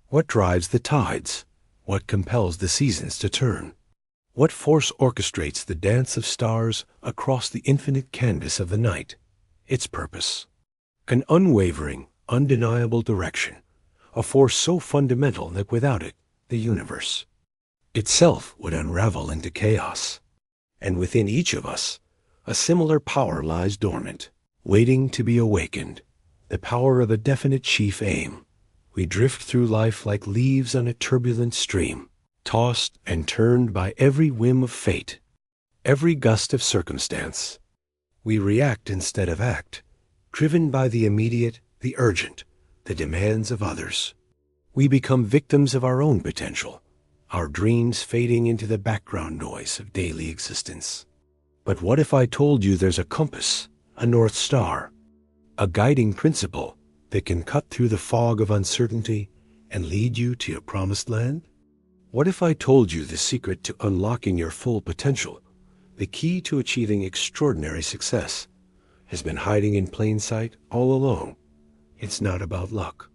What drives the tides? What compels the seasons to turn? What force orchestrates the dance of stars across the infinite canvas of the night? Its purpose. An unwavering, undeniable direction, a force so fundamental that without it, the universe itself would unravel into chaos. And within each of us, a similar power lies dormant, waiting to be awakened, the power of a definite chief aim. We drift through life like leaves on a turbulent stream, tossed and turned by every whim of fate, every gust of circumstance. We react instead of act, driven by the immediate, the urgent, the demands of others. We become victims of our own potential, our dreams fading into the background noise of daily existence. But what if I told you there's a compass, a North Star, a guiding principle that can cut through the fog of uncertainty and lead you to your promised land? What if I told you the secret to unlocking your full potential, the key to achieving extraordinary success, has been hiding in plain sight all along? It's not about luck.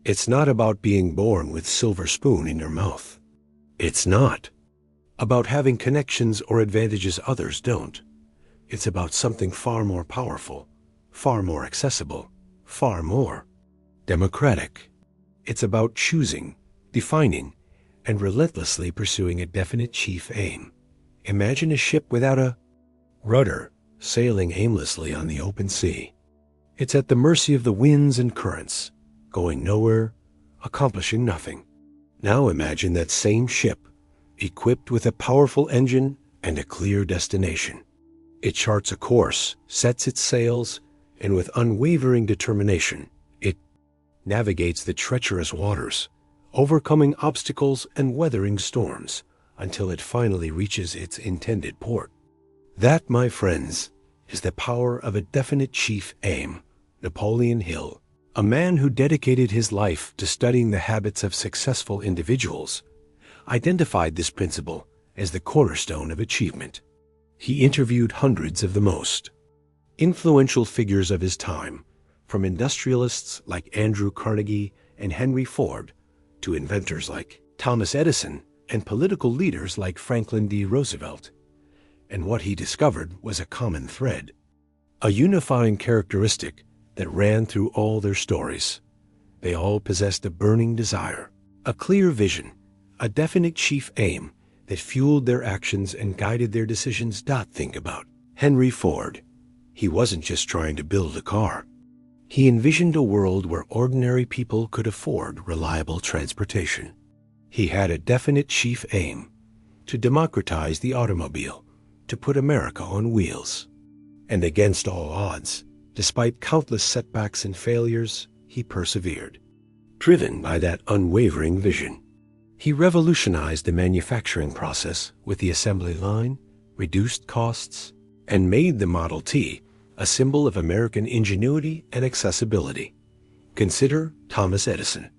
It's not about being born with silver spoon in your mouth. It's not about having connections or advantages others don't. It's about something far more powerful, far more accessible, far more democratic. It's about choosing, defining, and relentlessly pursuing a definite chief aim. Imagine a ship without a rudder, sailing aimlessly on the open sea. It's at the mercy of the winds and currents, going nowhere, accomplishing nothing. Now imagine that same ship, equipped with a powerful engine and a clear destination. It charts a course, sets its sails, and with unwavering determination, it navigates the treacherous waters, overcoming obstacles and weathering storms until it finally reaches its intended port. That, my friends, is the power of a definite chief aim. Napoleon Hill, a man who dedicated his life to studying the habits of successful individuals, identified this principle as the cornerstone of achievement. He interviewed hundreds of the most influential figures of his time, from industrialists like Andrew Carnegie and Henry Ford to inventors like Thomas Edison and political leaders like Franklin D. Roosevelt. And what he discovered was a common thread, a unifying characteristic that ran through all their stories. They all possessed a burning desire, a clear vision, a definite chief aim that fueled their actions and guided their decisions. Think about Henry Ford. He wasn't just trying to build a car. He envisioned a world where ordinary people could afford reliable transportation. He had a definite chief aim to democratize the automobile, to put America on wheels. And against all odds, despite countless setbacks and failures, he persevered, driven by that unwavering vision. He revolutionized the manufacturing process with the assembly line, reduced costs, and made the Model T a symbol of American ingenuity and accessibility. Consider Thomas Edison.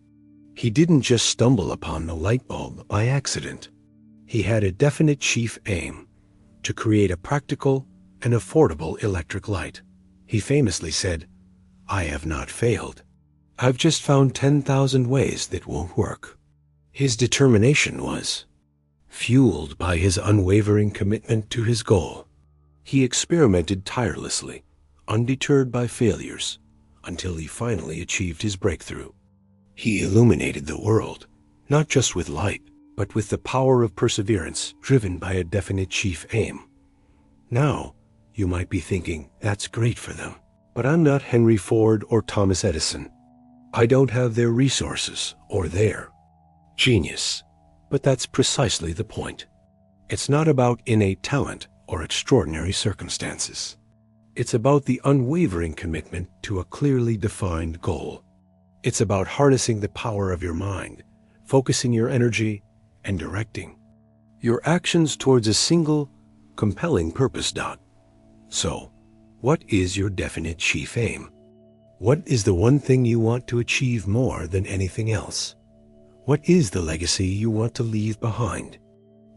He didn't just stumble upon the light bulb by accident. He had a definite chief aim to create a practical and affordable electric light. He famously said, "I have not failed. I've just found 10,000 ways that won't work." His determination was fueled by his unwavering commitment to his goal. He experimented tirelessly, undeterred by failures, until he finally achieved his breakthrough. He illuminated the world, not just with light, but with the power of perseverance driven by a definite chief aim. Now, you might be thinking, that's great for them, but I'm not Henry Ford or Thomas Edison. I don't have their resources or their genius. But that's precisely the point. It's not about innate talent or extraordinary circumstances. It's about the unwavering commitment to a clearly defined goal. It's about harnessing the power of your mind, focusing your energy, and directing your actions towards a single, compelling purpose. So, what is your definite chief aim? What is the one thing you want to achieve more than anything else? What is the legacy you want to leave behind?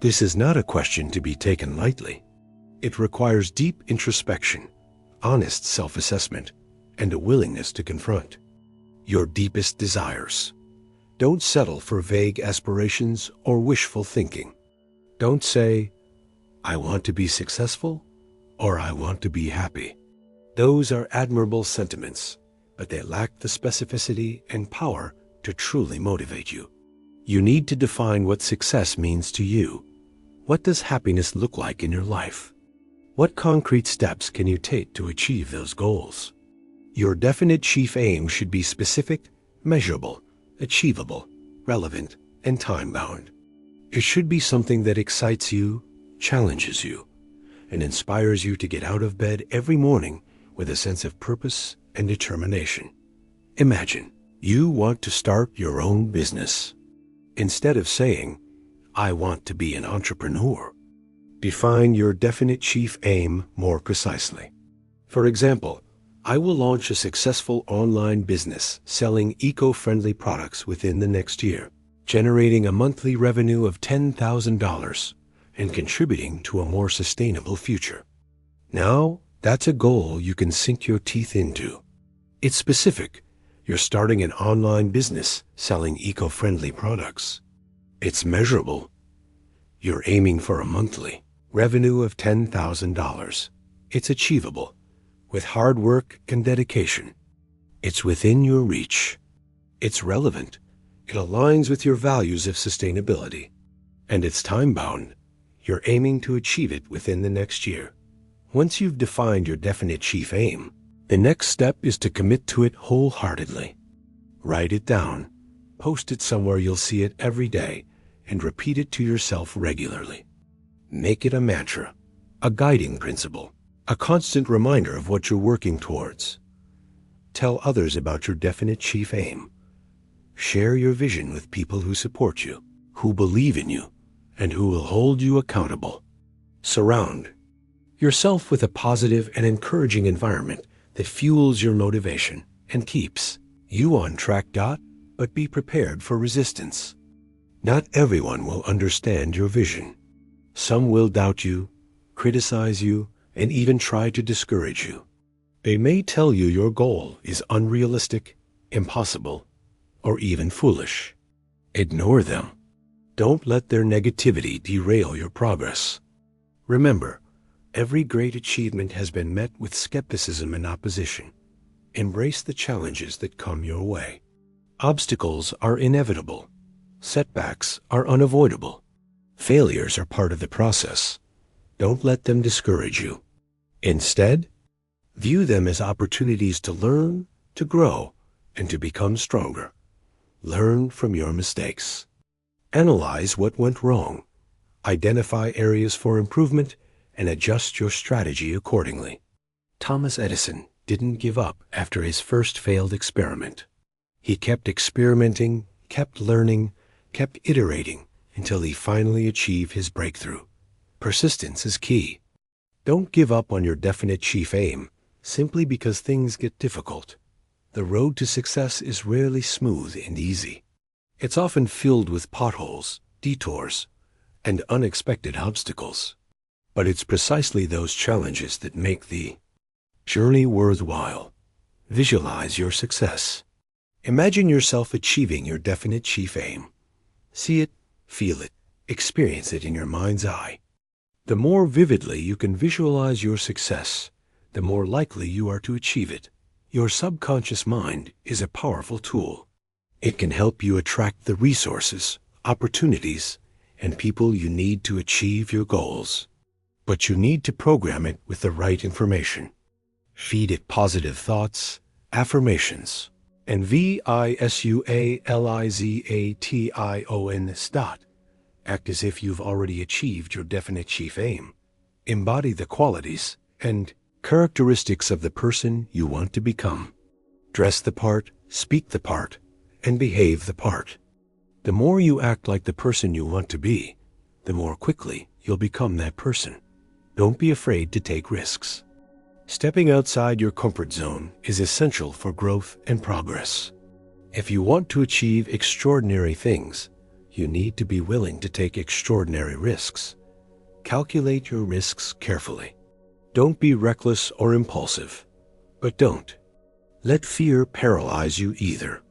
This is not a question to be taken lightly. It requires deep introspection, honest self-assessment, and a willingness to confront your deepest desires. Don't settle for vague aspirations or wishful thinking. Don't say, "I want to be successful," or "I want to be happy." Those are admirable sentiments, but they lack the specificity and power to truly motivate you. You need to define what success means to you. What does happiness look like in your life? What concrete steps can you take to achieve those goals? Your definite chief aim should be specific, measurable, achievable, relevant, and time-bound. It should be something that excites you, challenges you, and inspires you to get out of bed every morning with a sense of purpose and determination. Imagine you want to start your own business. Instead of saying, "I want to be an entrepreneur," define your definite chief aim more precisely. For example, "I will launch a successful online business selling eco-friendly products within the next year, generating a monthly revenue of $10,000 and contributing to a more sustainable future." Now, that's a goal you can sink your teeth into. It's specific. You're starting an online business selling eco-friendly products. It's measurable. You're aiming for a monthly revenue of $10,000. It's achievable with hard work and dedication. It's within your reach. It's relevant. It aligns with your values of sustainability. And it's time-bound. You're aiming to achieve it within the next year. Once you've defined your definite chief aim, the next step is to commit to it wholeheartedly. Write it down, post it somewhere you'll see it every day, and repeat it to yourself regularly. Make it a mantra, a guiding principle, a constant reminder of what you're working towards. Tell others about your definite chief aim. Share your vision with people who support you, who believe in you, and who will hold you accountable. Surround yourself with a positive and encouraging environment that fuels your motivation and keeps you on track. But be prepared for resistance. Not everyone will understand your vision. Some will doubt you, criticize you, and even try to discourage you. They may tell you your goal is unrealistic, impossible, or even foolish. Ignore them. Don't let their negativity derail your progress. Remember, every great achievement has been met with skepticism and opposition. Embrace the challenges that come your way. Obstacles are inevitable. Setbacks are unavoidable. Failures are part of the process. Don't let them discourage you. Instead, view them as opportunities to learn, to grow, and to become stronger. Learn from your mistakes. Analyze what went wrong. Identify areas for improvement and adjust your strategy accordingly. Thomas Edison didn't give up after his first failed experiment. He kept experimenting, kept learning, kept iterating until he finally achieved his breakthrough. Persistence is key. Don't give up on your definite chief aim simply because things get difficult. The road to success is rarely smooth and easy. It's often filled with potholes, detours, and unexpected obstacles. But it's precisely those challenges that make the journey worthwhile. Visualize your success. Imagine yourself achieving your definite chief aim. See it, feel it, experience it in your mind's eye. The more vividly you can visualize your success, the more likely you are to achieve it. Your subconscious mind is a powerful tool. It can help you attract the resources, opportunities, and people you need to achieve your goals. But you need to program it with the right information. Feed it positive thoughts, affirmations, and visualization. Act as if you've already achieved your definite chief aim. Embody the qualities and characteristics of the person you want to become. Dress the part, speak the part, and behave the part. The more you act like the person you want to be, the more quickly you'll become that person. Don't be afraid to take risks. Stepping outside your comfort zone is essential for growth and progress. If you want to achieve extraordinary things, you need to be willing to take extraordinary risks. Calculate your risks carefully. Don't be reckless or impulsive, but don't let fear paralyze you either.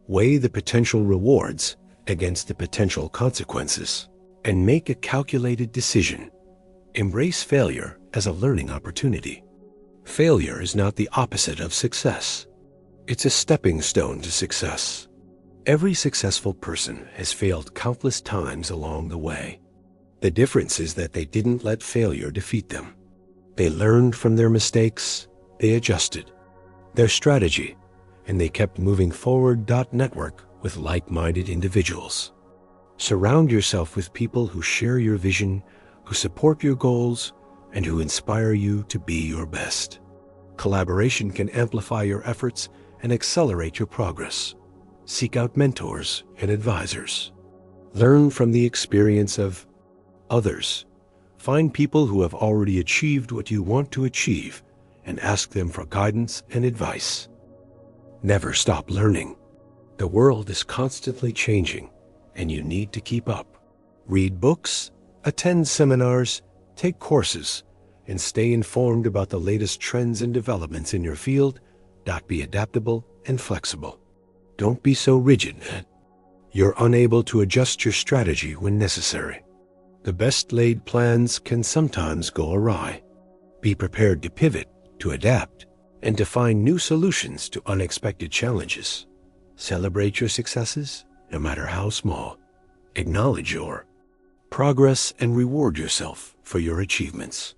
Weigh the potential rewards against the potential consequences, and make a calculated decision. Embrace failure as a learning opportunity. Failure is not the opposite of success. It's a stepping stone to success. Every successful person has failed countless times along the way. The difference is that they didn't let failure defeat them. They learned from their mistakes, they adjusted their strategy, and they kept moving forward. Network with like-minded individuals. Surround yourself with people who share your vision, who support your goals, and who inspire you to be your best. Collaboration can amplify your efforts and accelerate your progress. Seek out mentors and advisors. Learn from the experience of others. Find people who have already achieved what you want to achieve and ask them for guidance and advice. Never stop learning. The world is constantly changing, and you need to keep up. Read books, attend seminars, take courses, and stay informed about the latest trends and developments in your field. Be adaptable and flexible. Don't be so rigid that you're unable to adjust your strategy when necessary. The best laid plans can sometimes go awry. Be prepared to pivot, to adapt, and to find new solutions to unexpected challenges. Celebrate your successes, no matter how small. Acknowledge your progress and reward yourself for your achievements.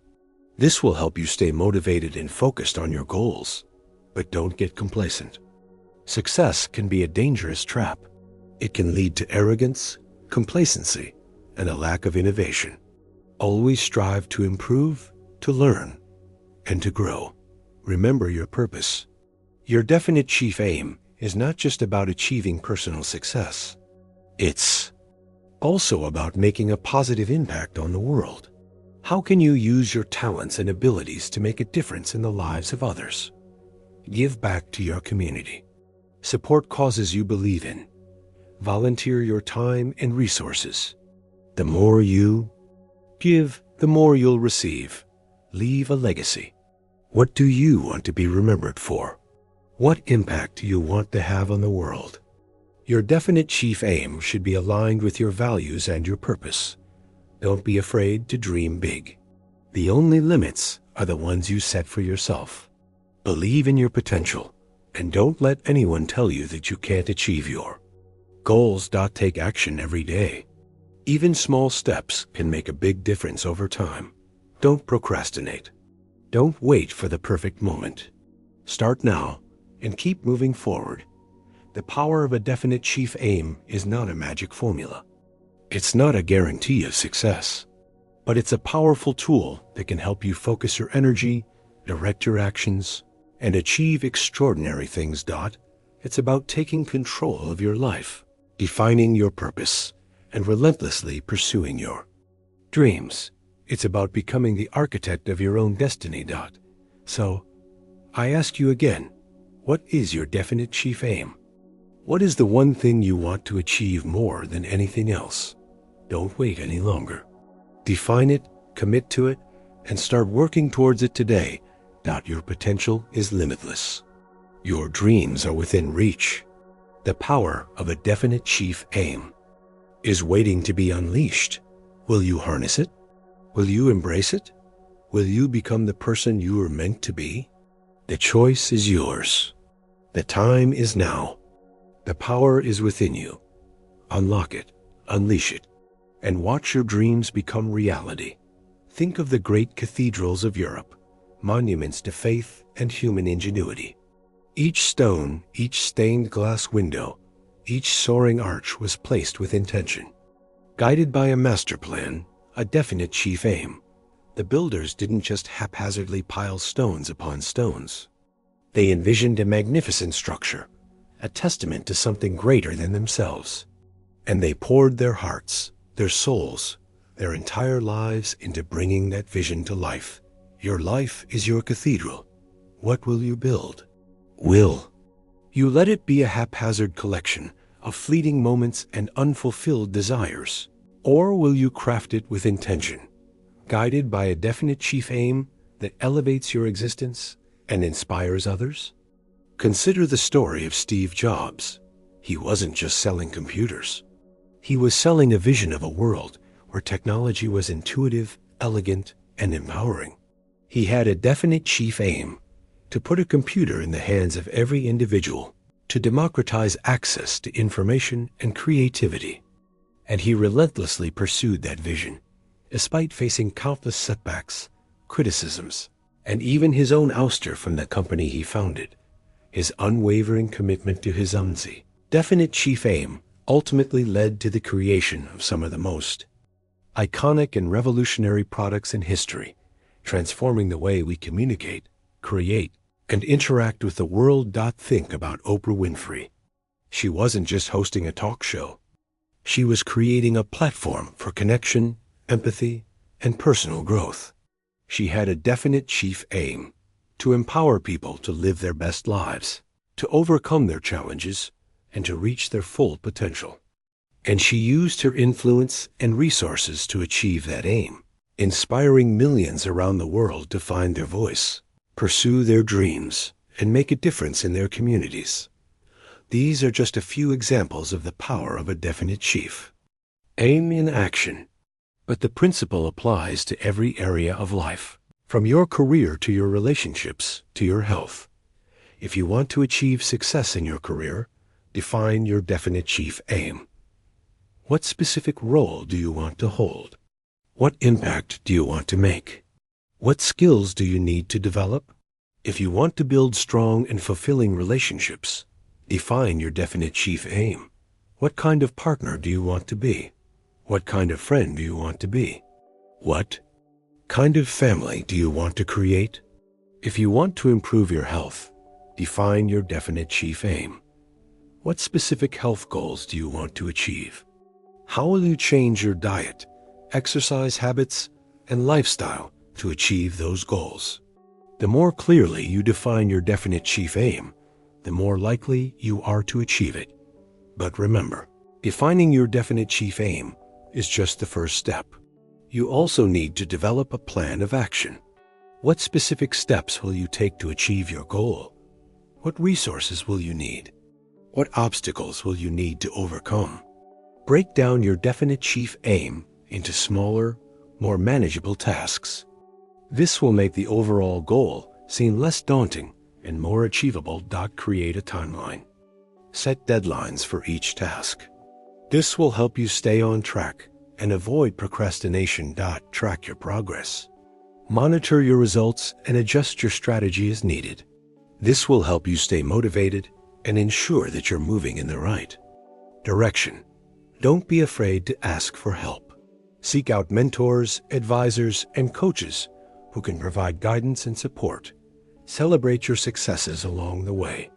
This will help you stay motivated and focused on your goals, but don't get complacent. Success can be a dangerous trap. It can lead to arrogance, complacency, and a lack of innovation. Always strive to improve, to learn, and to grow. Remember your purpose. Your definite chief aim is not just about achieving personal success. It's also about making a positive impact on the world. How can you use your talents and abilities to make a difference in the lives of others? Give back to your community. Support causes you believe in. Volunteer your time and resources. The more you give, the more you'll receive. Leave a legacy. What do you want to be remembered for? What impact do you want to have on the world? Your definite chief aim should be aligned with your values and your purpose. Don't be afraid to dream big. The only limits are the ones you set for yourself. Believe in your potential, and don't let anyone tell you that you can't achieve your goals. Take action every day. Even small steps can make a big difference over time. Don't procrastinate. Don't wait for the perfect moment. Start now and keep moving forward. The power of a definite chief aim is not a magic formula. It's not a guarantee of success, but it's a powerful tool that can help you focus your energy, direct your actions, and achieve extraordinary things. It's about taking control of your life, defining your purpose, and relentlessly pursuing your dreams. It's about becoming the architect of your own destiny. So, I ask you again, what is your definite chief aim? What is the one thing you want to achieve more than anything else? Don't wait any longer. Define it, commit to it, and start working towards it today. Your potential is limitless. Your dreams are within reach. The power of a definite chief aim is waiting to be unleashed. Will you harness it? Will you embrace it? Will you become the person you were meant to be? The choice is yours. The time is now. The power is within you. Unlock it, unleash it, and watch your dreams become reality. Think of the great cathedrals of Europe, monuments to faith and human ingenuity. Each stone, each stained glass window, each soaring arch was placed with intention. Guided by a master plan, a definite chief aim, the builders didn't just haphazardly pile stones upon stones. They envisioned a magnificent structure, a testament to something greater than themselves. And they poured their hearts, their souls, their entire lives into bringing that vision to life. Your life is your cathedral. What will you build? Will you let it be a haphazard collection of fleeting moments and unfulfilled desires? Or will you craft it with intention, guided by a definite chief aim that elevates your existence and inspires others? Consider the story of Steve Jobs. He wasn't just selling computers. He was selling a vision of a world where technology was intuitive, elegant, and empowering. He had a definite chief aim: to put a computer in the hands of every individual, to democratize access to information and creativity. And he relentlessly pursued that vision, despite facing countless setbacks, criticisms, and even his own ouster from the company he founded. His unwavering commitment to his definite chief aim ultimately led to the creation of some of the most iconic and revolutionary products in history, transforming the way we communicate, create, and interact with the world. Think about Oprah Winfrey. She wasn't just hosting a talk show. She was creating a platform for connection, empathy, and personal growth. She had a definite chief aim: to empower people to live their best lives, to overcome their challenges, and to reach their full potential. And she used her influence and resources to achieve that aim, inspiring millions around the world to find their voice, pursue their dreams, and make a difference in their communities. These are just a few examples of the power of a definite chief aim in action. But the principle applies to every area of life, from your career to your relationships to your health. If you want to achieve success in your career, define your definite chief aim. What specific role do you want to hold? What impact do you want to make? What skills do you need to develop? If you want to build strong and fulfilling relationships, define your definite chief aim. What kind of partner do you want to be? What kind of friend do you want to be? What kind of family do you want to create? If you want to improve your health, define your definite chief aim. What specific health goals do you want to achieve? How will you change your diet, exercise habits, and lifestyle to achieve those goals? The more clearly you define your definite chief aim, the more likely you are to achieve it. But remember, defining your definite chief aim is just the first step. You also need to develop a plan of action. What specific steps will you take to achieve your goal? What resources will you need? What obstacles will you need to overcome? Break down your definite chief aim into smaller, more manageable tasks. This will make the overall goal seem less daunting and more achievable. Create a timeline. Set deadlines for each task. This will help you stay on track and avoid procrastination. Track your progress. Monitor your results and adjust your strategy as needed. This will help you stay motivated and ensure that you're moving in the right direction. Don't be afraid to ask for help. Seek out mentors, advisors, and coaches who can provide guidance and support. Celebrate your successes along the way.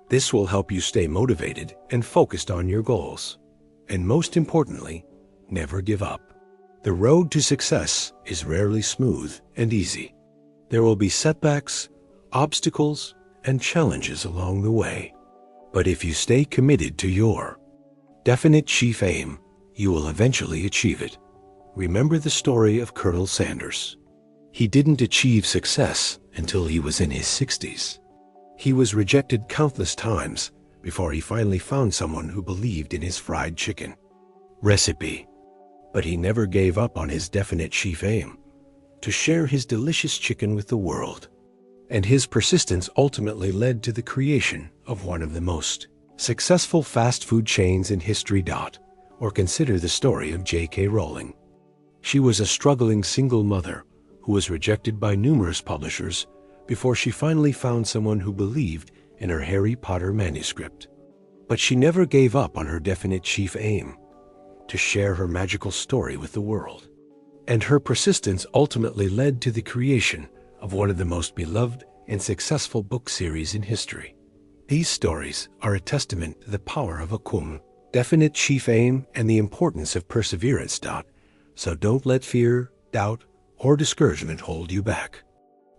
This will help you stay motivated and focused on your goals. And most importantly, never give up. The road to success is rarely smooth and easy. There will be setbacks, obstacles, and challenges along the way. But if you stay committed to your definite chief aim, you will eventually achieve it. Remember the story of Colonel Sanders. He didn't achieve success until he was in his 60s. He was rejected countless times before he finally found someone who believed in his fried chicken recipe. But he never gave up on his definite chief aim: to share his delicious chicken with the world. And his persistence ultimately led to the creation of one of the most successful fast food chains in history. Or consider the story of J.K. Rowling. She was a struggling single mother who was rejected by numerous publishers before she finally found someone who believed in her Harry Potter manuscript. But she never gave up on her definite chief aim: to share her magical story with the world. And her persistence ultimately led to the creation of one of the most beloved and successful book series in history. These stories are a testament to the power of a definite chief aim and the importance of perseverance. So don't let fear, doubt, or discouragement hold you back.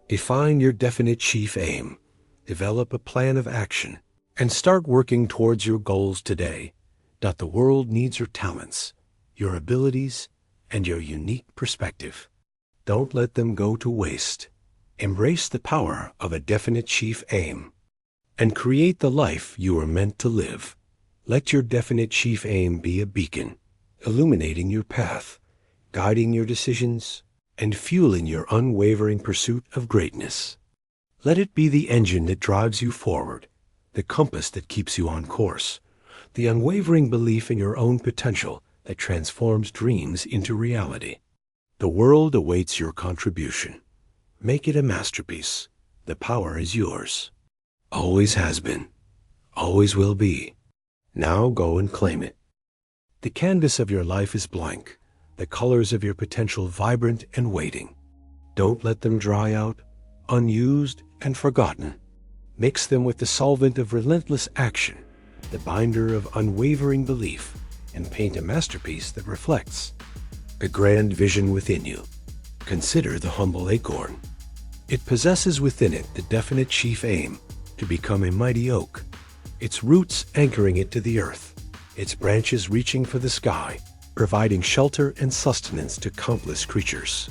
Define your definite chief aim, develop a plan of action, and start working towards your goals today. The world needs your talents, your abilities, and your unique perspective. Don't let them go to waste. Embrace the power of a definite chief aim and create the life you are meant to live. Let your definite chief aim be a beacon, illuminating your path, guiding your decisions, and fueling your unwavering pursuit of greatness. Let it be the engine that drives you forward, the compass that keeps you on course, the unwavering belief in your own potential that transforms dreams into reality. The world awaits your contribution. Make it a masterpiece. The power is yours. Always has been. Always will be. Now go and claim it. The canvas of your life is blank, the colors of your potential vibrant and waiting. Don't let them dry out, unused and forgotten. Mix them with the solvent of relentless action, the binder of unwavering belief, and paint a masterpiece that reflects the grand vision within you. Consider the humble acorn. It possesses within it the definite chief aim to become a mighty oak, its roots anchoring it to the earth, its branches reaching for the sky, providing shelter and sustenance to countless creatures.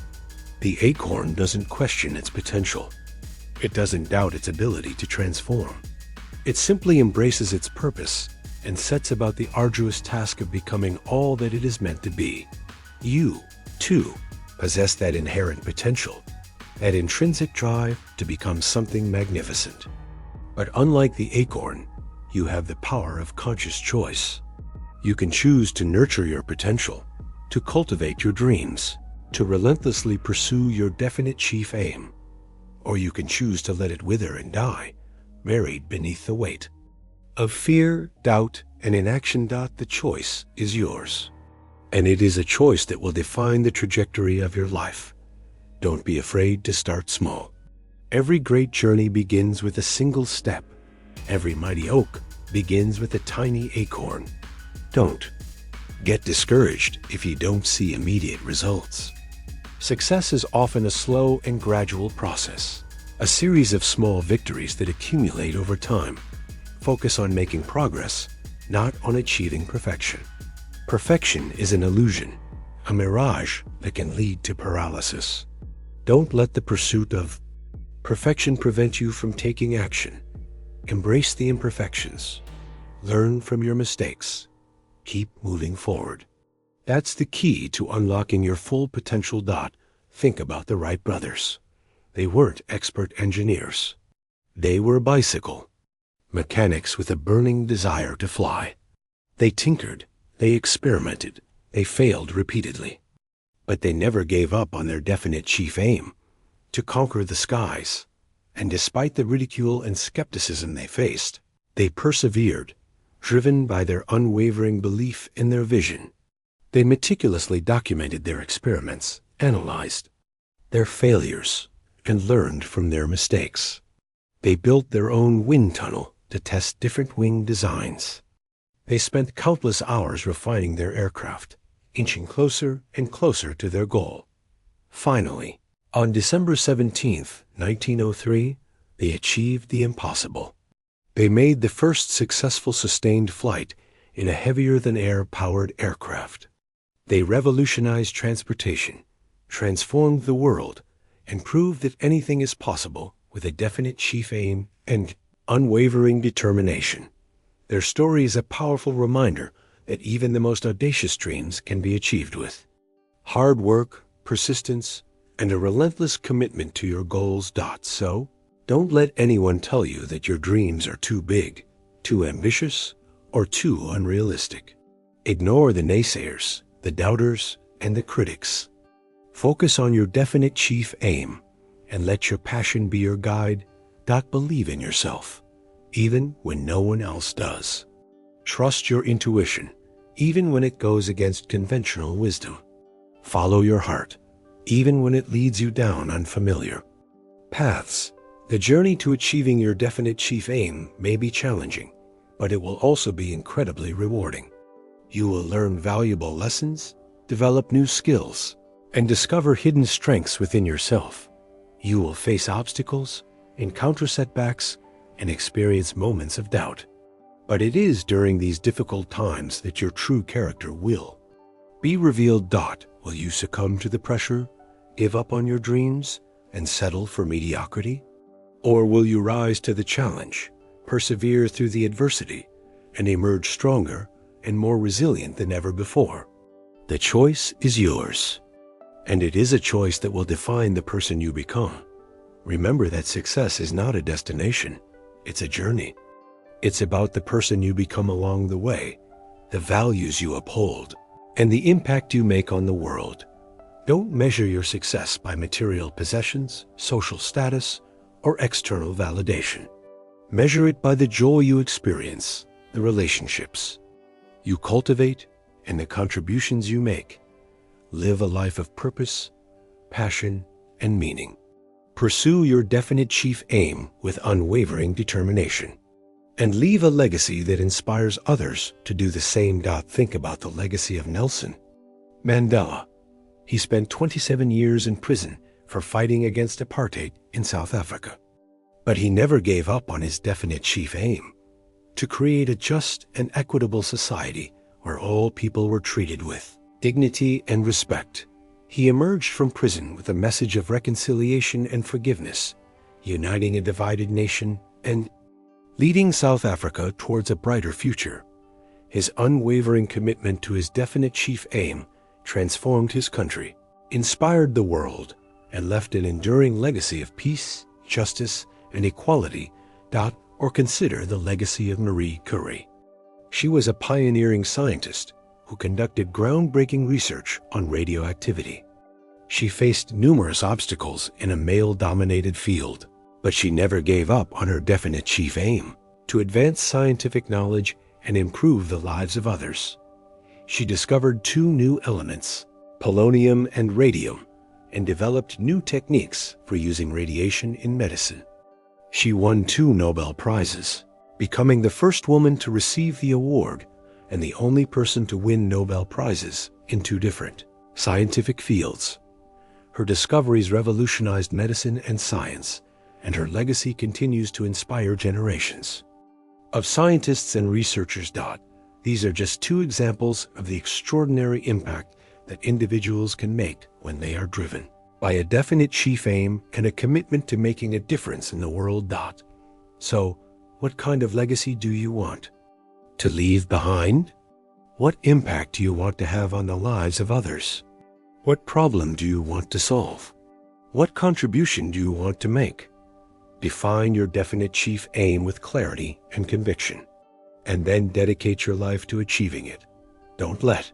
The acorn doesn't question its potential. It doesn't doubt its ability to transform. It simply embraces its purpose and sets about the arduous task of becoming all that it is meant to be. You, too, possess that inherent potential, that intrinsic drive to become something magnificent. But unlike the acorn, you have the power of conscious choice. You can choose to nurture your potential, to cultivate your dreams, to relentlessly pursue your definite chief aim. Or you can choose to let it wither and die, buried beneath the weight of fear, doubt, and inaction. The choice is yours. And it is a choice that will define the trajectory of your life. Don't be afraid to start small. Every great journey begins with a single step. Every mighty oak begins with a tiny acorn. Don't get discouraged if you don't see immediate results. Success is often a slow and gradual process, a series of small victories that accumulate over time. Focus on making progress, not on achieving perfection. Perfection is an illusion, a mirage that can lead to paralysis. Don't let the pursuit of perfection prevent you from taking action. Embrace the imperfections. Learn from your mistakes. Keep moving forward. That's the key to unlocking your full potential. Think about the Wright brothers. They weren't expert engineers. They were bicycle mechanics with a burning desire to fly. They tinkered, they experimented, they failed repeatedly. But they never gave up on their definite chief aim, to conquer the skies. And despite the ridicule and skepticism they faced, they persevered, driven by their unwavering belief in their vision. They meticulously documented their experiments, analyzed their failures, and learned from their mistakes. They built their own wind tunnel to test different wing designs. They spent countless hours refining their aircraft, inching closer and closer to their goal. Finally, on December 17, 1903, they achieved the impossible. They made the first successful sustained flight in a heavier-than-air powered aircraft. They revolutionized transportation, transformed the world, and proved that anything is possible with a definite chief aim and unwavering determination. Their story is a powerful reminder that even the most audacious dreams can be achieved with hard work, persistence, and a relentless commitment to your goals. So, don't let anyone tell you that your dreams are too big, too ambitious, or too unrealistic. Ignore the naysayers, the doubters, and the critics. Focus on your definite chief aim and let your passion be your guide. Believe in yourself, even when no one else does. Trust your intuition, even when it goes against conventional wisdom. Follow your heart, even when it leads you down unfamiliar paths. The journey to achieving your definite chief aim may be challenging, but it will also be incredibly rewarding. You will learn valuable lessons, develop new skills, and discover hidden strengths within yourself. You will face obstacles, encounter setbacks, and experience moments of doubt. But it is during these difficult times that your true character will be revealed. Will you succumb to the pressure, give up on your dreams, and settle for mediocrity? Or will you rise to the challenge, persevere through the adversity, and emerge stronger and more resilient than ever before. The choice is yours, and it is a choice that will define the person you become. Remember that success is not a destination, it's a journey. It's about the person you become along the way, the values you uphold, and the impact you make on the world. Don't measure your success by material possessions, social status, or external validation. Measure it by the joy you experience, the relationships you cultivate, and the contributions you make. Live a life of purpose, passion, and meaning. Pursue your definite chief aim with unwavering determination, and leave a legacy that inspires others to do the same. Think about the legacy of Nelson Mandela. He spent 27 years in prison for fighting against apartheid in South Africa. But he never gave up on his definite chief aim: to create a just and equitable society where all people were treated with dignity and respect. He emerged from prison with a message of reconciliation and forgiveness, uniting a divided nation and leading South Africa towards a brighter future. His unwavering commitment to his definite chief aim transformed his country, inspired the world, and left an enduring legacy of peace, justice, and equality. Or consider the legacy of Marie Curie. She was a pioneering scientist who conducted groundbreaking research on radioactivity. She faced numerous obstacles in a male-dominated field, but she never gave up on her definite chief aim: to advance scientific knowledge and improve the lives of others. She discovered two new elements, polonium and radium, and developed new techniques for using radiation in medicine. She won 2 Nobel Prizes, becoming the first woman to receive the award and the only person to win Nobel Prizes in 2 different scientific fields. Her discoveries revolutionized medicine and science, and her legacy continues to inspire generations of scientists and researchers. These are just 2 examples of the extraordinary impact that individuals can make when they are driven by a definite chief aim and a commitment to making a difference in the world. So, what kind of legacy do you want to leave behind? What impact do you want to have on the lives of others? What problem do you want to solve? What contribution do you want to make? Define your definite chief aim with clarity and conviction, and then dedicate your life to achieving it. Don't let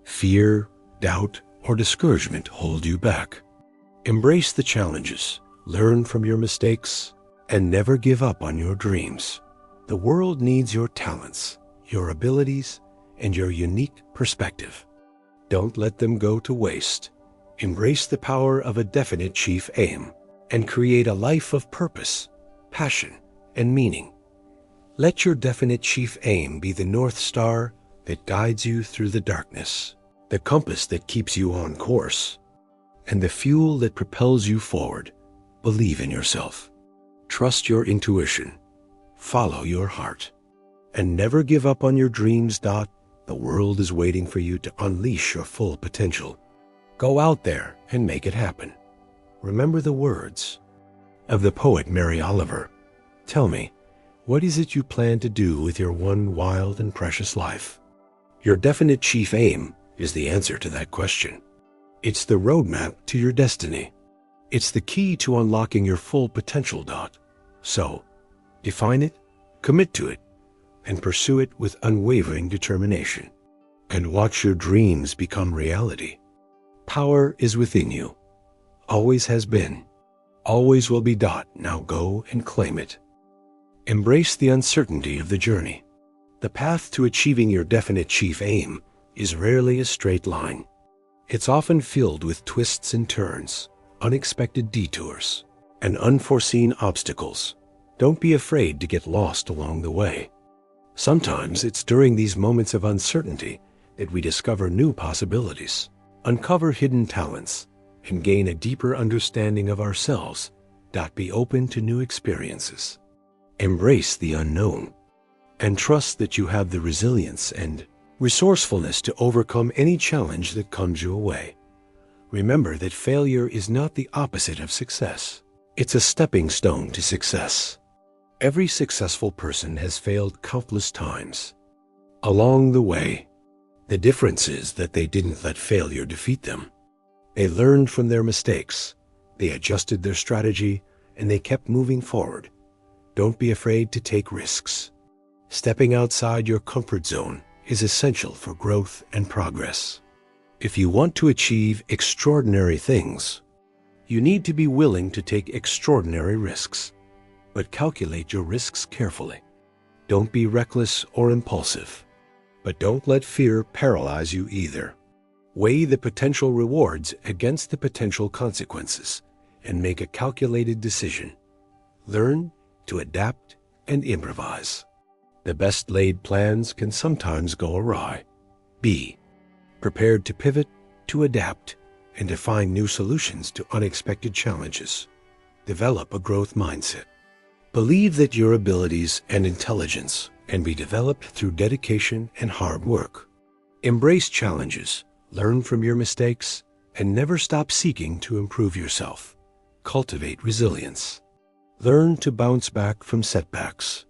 fear, doubt, or discouragement hold you back. Embrace the challenges, learn from your mistakes, and never give up on your dreams. The world needs your talents, your abilities, and your unique perspective. Don't let them go to waste. Embrace the power of a definite chief aim and create a life of purpose, passion, and meaning. Let your definite chief aim be the North Star that guides you through the darkness, the compass that keeps you on course, and the fuel that propels you forward. Believe in yourself. Trust your intuition. Follow your heart. And never give up on your dreams. The world is waiting for you to unleash your full potential. Go out there and make it happen. Remember the words of the poet Mary Oliver. Tell me, what is it you plan to do with your one wild and precious life? Your definite chief aim is the answer to that question. It's the roadmap to your destiny. It's the key to unlocking your full potential. So, define it, commit to it, and pursue it with unwavering determination. And watch your dreams become reality. Power is within you. Always has been. Always will be. Now go and claim it. Embrace the uncertainty of the journey. The path to achieving your definite chief aim is rarely a straight line. It's often filled with twists and turns, unexpected detours, and unforeseen obstacles. Don't be afraid to get lost along the way. Sometimes it's during these moments of uncertainty that we discover new possibilities, uncover hidden talents, and gain a deeper understanding of ourselves. Be open to new experiences. Embrace the unknown, and trust that you have the resilience and resourcefulness to overcome any challenge that comes your way. Remember that failure is not the opposite of success. It's a stepping stone to success. Every successful person has failed countless times. Along the way, the difference is that they didn't let failure defeat them. They learned from their mistakes, they adjusted their strategy, and they kept moving forward. Don't be afraid to take risks. Stepping outside your comfort zone is essential for growth and progress. If you want to achieve extraordinary things, you need to be willing to take extraordinary risks. But calculate your risks carefully. Don't be reckless or impulsive. But don't let fear paralyze you either. Weigh the potential rewards against the potential consequences and make a calculated decision. Learn to adapt and improvise. The best laid plans can sometimes go awry. Be prepared to pivot, to adapt, and to find new solutions to unexpected challenges. Develop a growth mindset. Believe that your abilities and intelligence can be developed through dedication and hard work. Embrace challenges, learn from your mistakes, and never stop seeking to improve yourself. Cultivate resilience. Learn to bounce back from setbacks,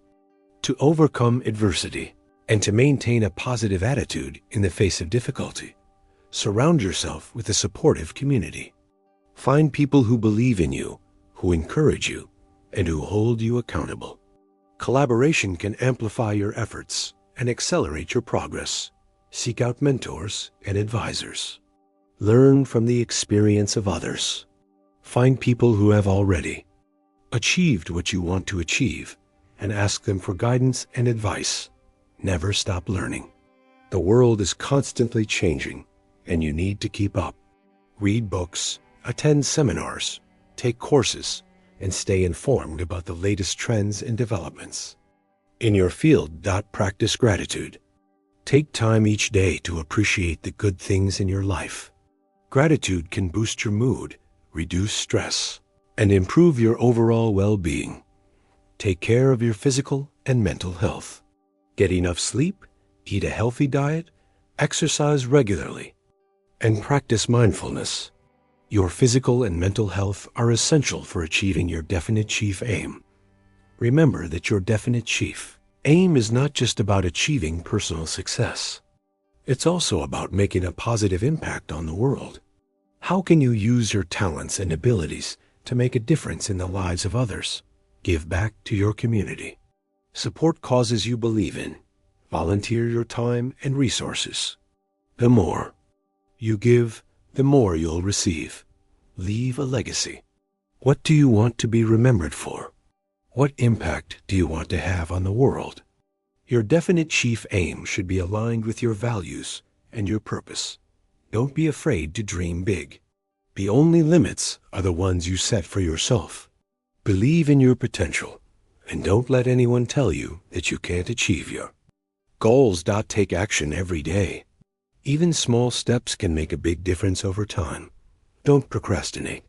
to overcome adversity, and to maintain a positive attitude in the face of difficulty. Surround yourself with a supportive community. Find people who believe in you, who encourage you, and who hold you accountable. Collaboration can amplify your efforts and accelerate your progress. Seek out mentors and advisors. Learn from the experience of others. Find people who have already achieved what you want to achieve and ask them for guidance and advice. Never stop learning. The world is constantly changing, and you need to keep up. Read books, attend seminars, take courses, and stay informed about the latest trends and developments. In your field, practice gratitude. Take time each day to appreciate the good things in your life. Gratitude can boost your mood, reduce stress, and improve your overall well-being. Take care of your physical and mental health. Get enough sleep, eat a healthy diet, exercise regularly, and practice mindfulness. Your physical and mental health are essential for achieving your definite chief aim. Remember that your definite chief aim is not just about achieving personal success. It's also about making a positive impact on the world. How can you use your talents and abilities to make a difference in the lives of others? Give back to your community. Support causes you believe in. Volunteer your time and resources. The more you give, the more you'll receive. Leave a legacy. What do you want to be remembered for? What impact do you want to have on the world? Your definite chief aim should be aligned with your values and your purpose. Don't be afraid to dream big. The only limits are the ones you set for yourself. Believe in your potential, and don't let anyone tell you that you can't achieve your goals. Take action every day. Even small steps can make a big difference over time. Don't procrastinate.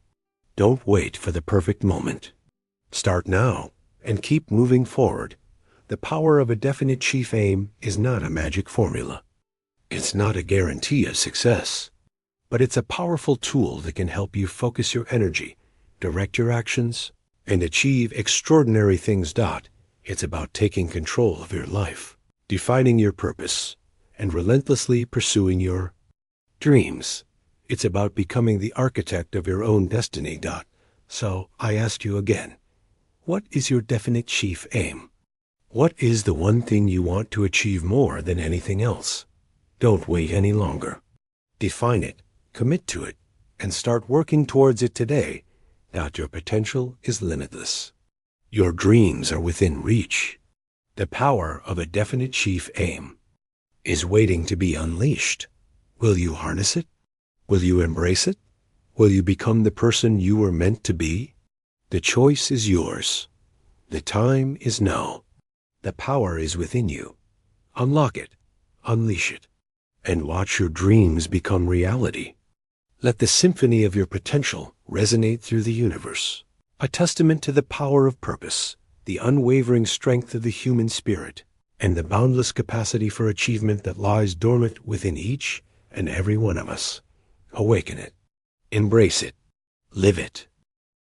Don't wait for the perfect moment. Start now and keep moving forward. The power of a definite chief aim is not a magic formula. It's not a guarantee of success, but it's a powerful tool that can help you focus your energy, direct your actions, and achieve extraordinary things. It's about taking control of your life, defining your purpose, and relentlessly pursuing your dreams. It's about becoming the architect of your own destiny. So I ask you again, what is your definite chief aim? What is the one thing you want to achieve more than anything else? Don't wait any longer. Define it, commit to it, and start working towards it today. Your potential is limitless. Your dreams are within reach. The power of a definite chief aim is waiting to be unleashed. Will you harness it? Will you embrace it? Will you become the person you were meant to be? The choice is yours. The time is now. The power is within you. Unlock it, unleash it, and watch your dreams become reality. Let the symphony of your potential resonate through the universe, a testament to the power of purpose, the unwavering strength of the human spirit, and the boundless capacity for achievement that lies dormant within each and every one of us. Awaken it, embrace it, live it,